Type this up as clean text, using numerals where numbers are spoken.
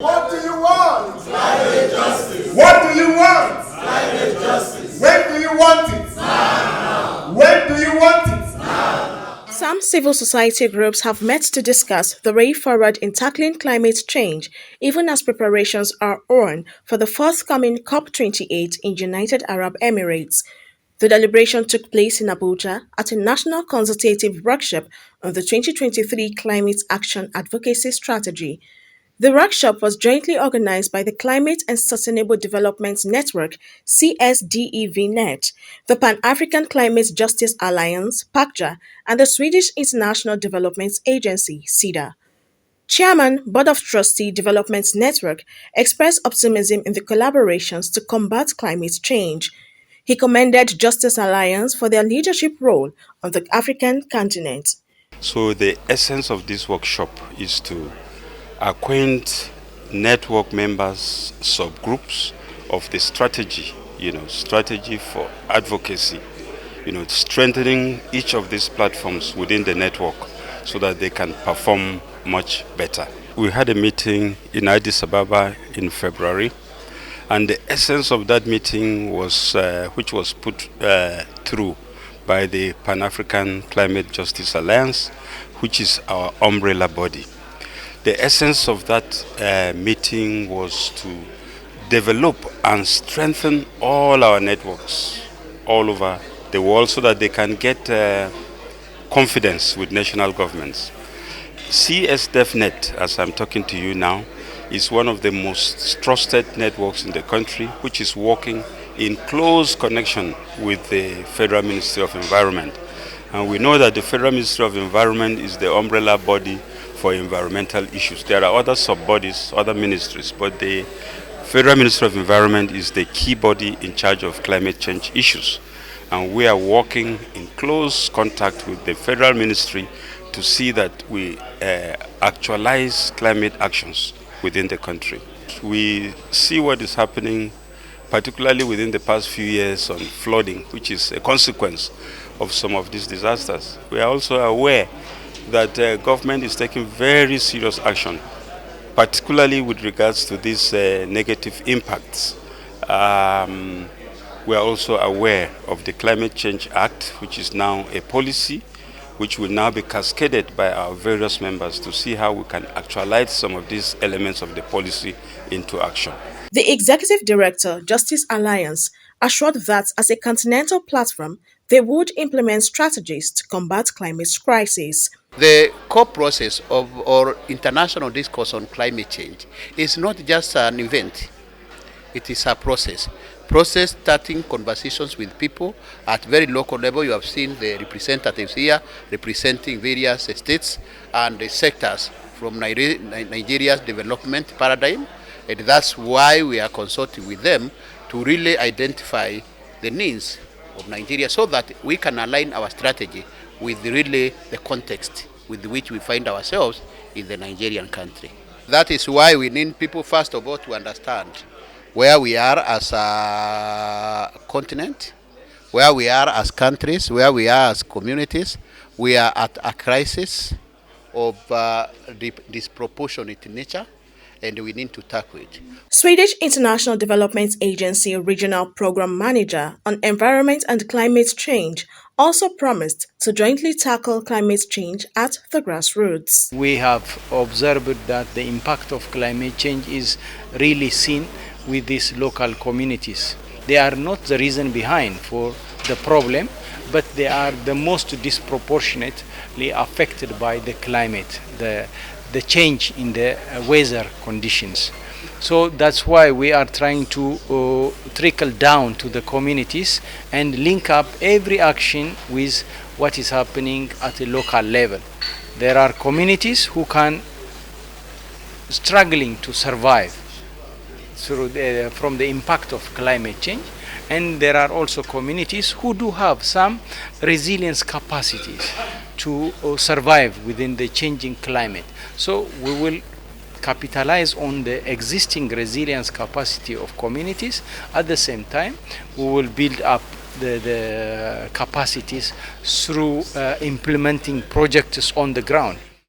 What do you want? Climate justice. What do you want? Climate justice. When do you want it? Now. When do you want it? Now. Some civil society groups have met to discuss the way forward in tackling climate change, even as preparations are on for the forthcoming COP28 in United Arab Emirates. The deliberation took place in Abuja at a national consultative workshop on the 2023 Climate Action Advocacy Strategy. The workshop was jointly organized by the Climate and Sustainable Development Network (CSDEV-NET), the Pan-African Climate Justice Alliance (PACJA), and the Swedish International Development Agency (SIDA). Chairman, Board of Trustee Development Network expressed optimism in the collaborations to combat climate change. He commended Justice Alliance for their leadership role on the African continent. So the essence of this workshop is to acquaint network members, subgroups of the strategy, strategy for advocacy, strengthening each of these platforms within the network so that they can perform much better. We had a meeting in Addis Ababa in February, and the essence of that meeting was, which was put through by the Pan-African Climate Justice Alliance, which is our umbrella body. The essence of that meeting was to develop and strengthen all our networks all over the world so that they can get confidence with national governments. CSDEV-NET, as I'm talking to you now, is one of the most trusted networks in the country, which is working in close connection with the Federal Ministry of Environment. And we know that the Federal Ministry of Environment is the umbrella body for environmental issues. There are other sub-bodies, other ministries, but the Federal Ministry of Environment is the key body in charge of climate change issues. And we are working in close contact with the Federal Ministry to see that we actualize climate actions within the country. We see what is happening, particularly within the past few years, on flooding, which is a consequence of some of these disasters. We are also aware that government is taking very serious action, particularly with regards to these negative impacts. We are also aware of the Climate Change Act, which is now a policy, which will now be cascaded by our various members to see how we can actualize some of these elements of the policy into action. The Executive Director, Justice Alliance, assured that as a continental platform, they would implement strategies to combat climate crisis. The core process of our international discourse on climate change is not just an event, it is a process. Process starting conversations with people at very local level. You have seen the representatives here representing various states and the sectors from Nigeria's development paradigm. And that's why we are consulting with them to really identify the needs of Nigeria so that we can align our strategy with really the context with which we find ourselves in the Nigerian country. That is why we need people, first of all, to understand where we are as a continent, where we are as countries, where we are as communities. We are at a crisis of disproportionate nature, and we need to tackle it. Swedish International Development Agency Regional Program Manager on Environment and Climate Change also promised to jointly tackle climate change at the grassroots. We have observed that the impact of climate change is really seen with these local communities. They are not the reason behind for the problem, but they are the most disproportionately affected by the climate, the change in the weather conditions. So that's why we are trying to trickle down to the communities and link up every action with what is happening at a local level. There are communities who can struggling to survive from the impact of climate change, and there are also communities who do have some resilience capacities to survive within the changing climate. So we will capitalize on the existing resilience capacity of communities. At the same time, we will build up the capacities through implementing projects on the ground.